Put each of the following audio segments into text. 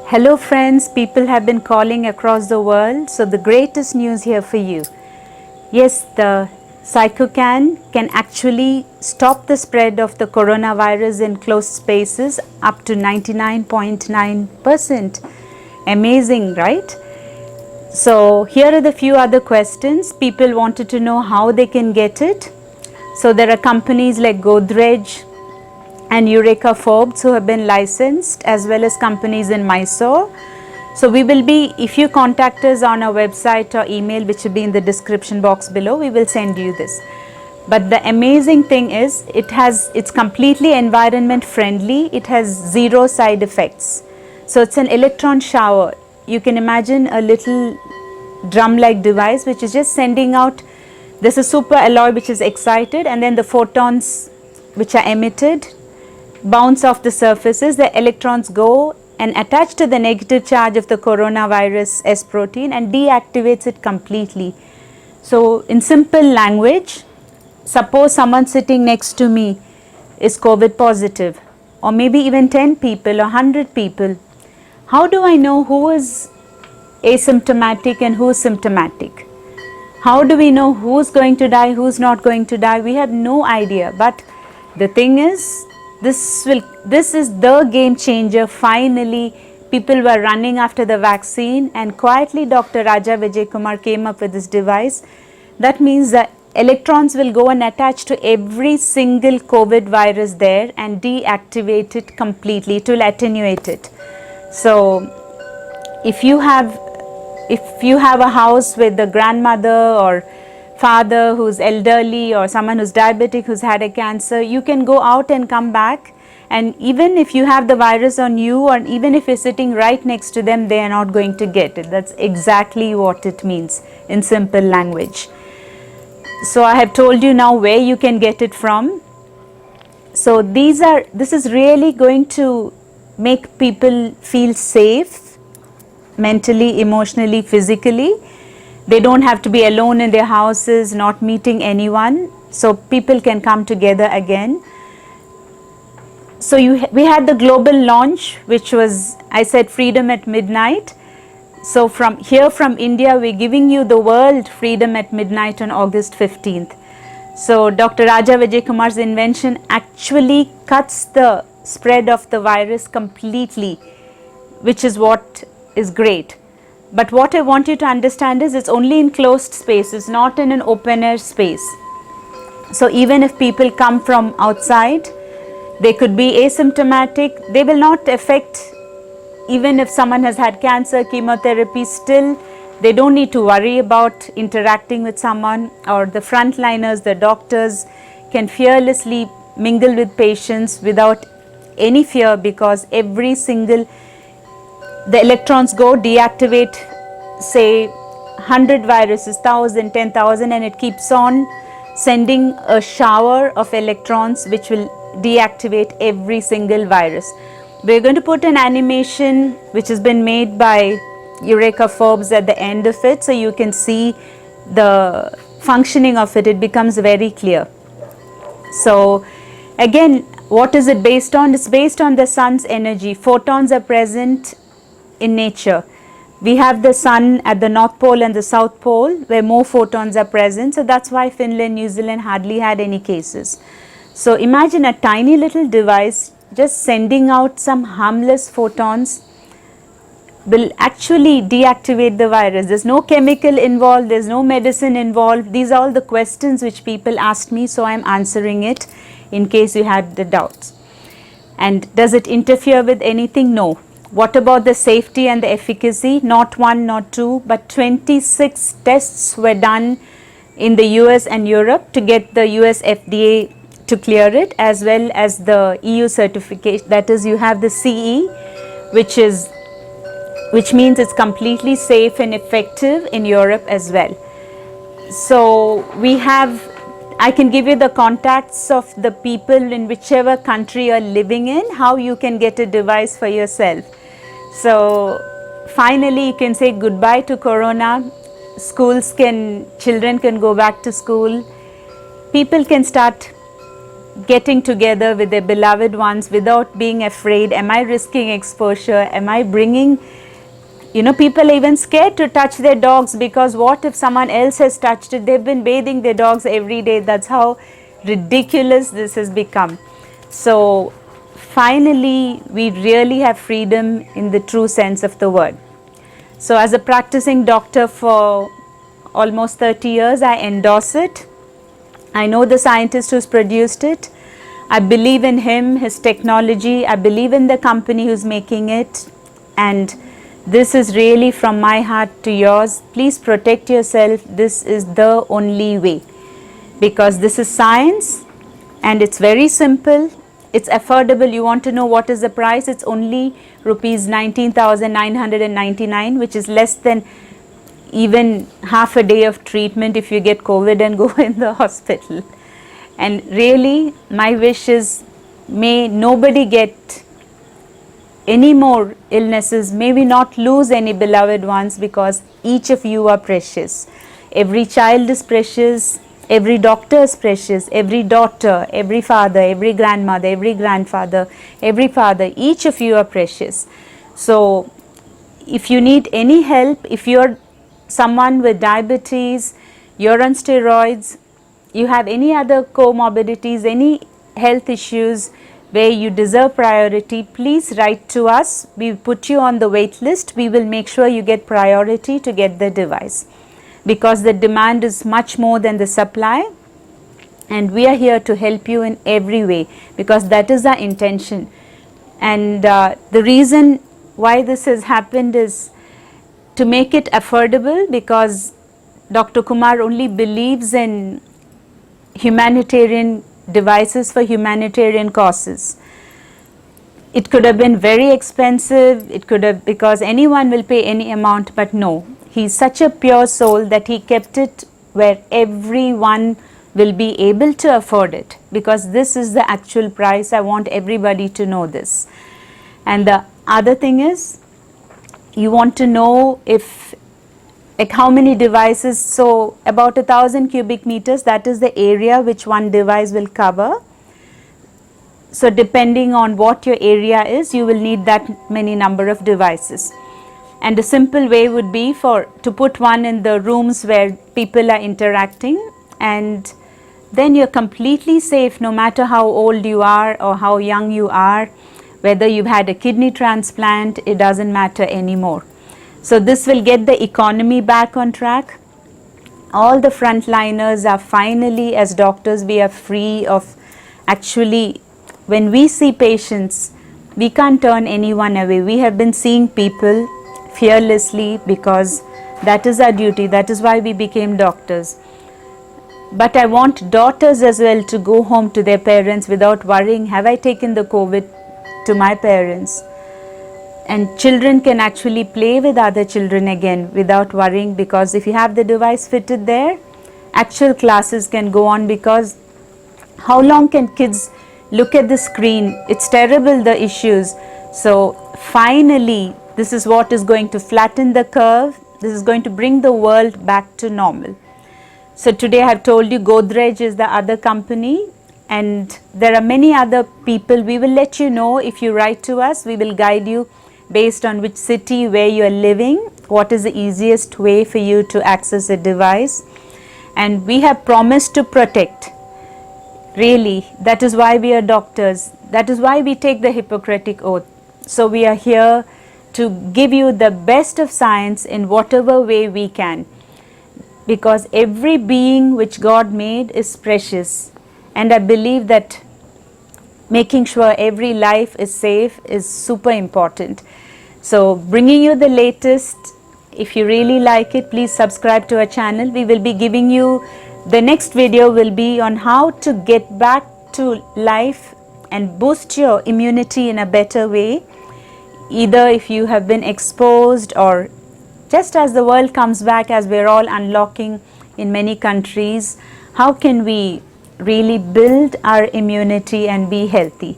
Hello friends, people have been calling across the world, so the greatest news here for you. Yes, the Psychocan can actually stop the spread of the coronavirus in closed spaces up to 99.9%. Amazing, right? So here are the few other questions. People wanted to know how they can get it. So there are companies like Godrej and Eureka Forbes who have been licensed, as well as companies in Mysore. So we will be, if you contact us on our website or email, which will be in the description box below, we will send you this. But the amazing thing is it's completely environment friendly. It has zero side effects. So it's an electron shower. You can imagine a little drum like device which is just sending out, there's a super alloy which is excited, and then the photons which are emitted bounce off the surfaces. The electrons go and attach to the negative charge of the coronavirus S protein and deactivates it completely. So in simple language, suppose someone sitting next to me is COVID positive, or maybe even 10 people or 100 people. How do I know who is asymptomatic and who is symptomatic? How do we know who's going to die, who's not going to die? We have no idea. But the thing is, this is the game changer. Finally, people were running after the vaccine, and quietly Dr. Raja Vijay Kumar came up with this device. That means that electrons will go and attach to every single COVID virus there and deactivate it completely. It will attenuate it. So if you have a house with a grandmother or father who's elderly, or someone who's diabetic, who's had a cancer, you can go out and come back, and even if you have the virus on you, or even if you're sitting right next to them, they are not going to get it. That's exactly what it means in simple language. So I have told you now where you can get it from. So this is really going to make people feel safe mentally, emotionally, physically. They don't have to be alone in their houses, not meeting anyone, so people can come together again. So we had the global launch, which was, I said, freedom at midnight. So from India, we're giving you the world freedom at midnight on August 15th. So Dr. Raja Vijay Kumar's invention actually cuts the spread of the virus completely, which is what is great. But what I want you to understand is it's only in closed spaces, not in an open air space. So even if people come from outside, they could be asymptomatic, they will not affect. Even if someone has had cancer, chemotherapy, still they don't need to worry about interacting with someone, or the frontliners, the doctors can fearlessly mingle with patients without any fear, because the electrons go, deactivate, say 100 viruses, 1000, 10,000, and it keeps on sending a shower of electrons which will deactivate every single virus. We're going to put an animation which has been made by Eureka Forbes at the end of it, so you can see the functioning of it. It becomes very clear. So again, what is it based on? It's based on the sun's energy. Photons are present in nature. We have the sun at the North Pole and the South Pole where more photons are present. So that's why Finland, New Zealand hardly had any cases. So imagine a tiny little device just sending out some harmless photons will actually deactivate the virus. There's no chemical involved, there's no medicine involved. These are all the questions which people asked me, so I'm answering it in case you had the doubts. And does it interfere with anything? No. What about the safety and the efficacy? Not one, not two, but 26 tests were done in the US and Europe to get the US FDA to clear it, as well as the EU certification. That is, you have the CE, which means it's completely safe and effective in Europe as well. So I can give you the contacts of the people in whichever country you're living in, how you can get a device for yourself. So finally you can say goodbye to Corona. Children can go back to school. People can start getting together with their beloved ones without being afraid. Am I risking exposure? Am I bringing, people are even scared to touch their dogs, because what if someone else has touched it? They've been bathing their dogs every day. That's how ridiculous this has become. So finally, we really have freedom in the true sense of the word. So as a practicing doctor for almost 30 years, I endorse it. I know the scientist who's produced it. I believe in him, his technology. I believe in the company who's making it. And this is really from my heart to yours. Please protect yourself. This is the only way, because this is science and it's very simple. It's affordable. You want to know what is the price? It's only rupees 19,999, which is less than even half a day of treatment if you get COVID and go in the hospital. And really, my wish is, may nobody get any more illnesses. May we not lose any beloved ones, because each of you are precious. Every child is precious. Every doctor is precious. Every daughter, every father, every grandmother, every grandfather, every father, each of you are precious. So if you need any help, if you're someone with diabetes, you're on steroids, you have any other comorbidities, any health issues where you deserve priority, please write to us. We put you on the wait list. We will make sure you get priority to get the device, because the demand is much more than the supply, and we are here to help you in every way, because that is our intention. And the reason why this has happened is to make it affordable, because Dr. Kumar only believes in humanitarian devices for humanitarian causes. It could have been very expensive, it could have, because anyone will pay any amount, but no, he's such a pure soul that he kept it where everyone will be able to afford it, because this is the actual price. I want everybody to know this. And the other thing is, you want to know if, like, how many devices. So about 1,000 cubic meters, that is the area which one device will cover. So depending on what your area is, you will need that many number of devices. And a simple way would be to put one in the rooms where people are interacting, and then you're completely safe, no matter how old you are or how young you are, whether you've had a kidney transplant, it doesn't matter anymore. So this will get the economy back on track. All the frontliners are finally, as doctors, we are free of, actually, when we see patients, we can't turn anyone away. We have been seeing people fearlessly, because that is our duty. That is why we became doctors. But I want daughters as well to go home to their parents without worrying, have I taken the COVID to my parents? And children can actually play with other children again without worrying, because if you have the device fitted there, actual classes can go on, because how long can kids look at the screen? It's terrible, the issues. So finally, this is what is going to flatten the curve. This is going to bring the world back to normal. So today I have told you Godrej is the other company, and there are many other people. We will let you know if you write to us. We will guide you based on which city, where you are living, what is the easiest way for you to access a device. And we have promised to protect. Really, that is why we are doctors. That is why we take the Hippocratic Oath. So we are here to give you the best of science in whatever way we can, because every being which God made is precious, and I believe that making sure every life is safe is super important. So bringing you the latest. If you really like it, please subscribe to our channel. We will be giving you, the next video will be on how to get back to life and boost your immunity in a better way, either if you have been exposed, or just as the world comes back, as we're all unlocking in many countries, how can we really build our immunity and be healthy?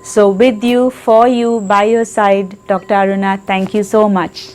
So with you, for you, by your side, Dr. Aruna, thank you so much.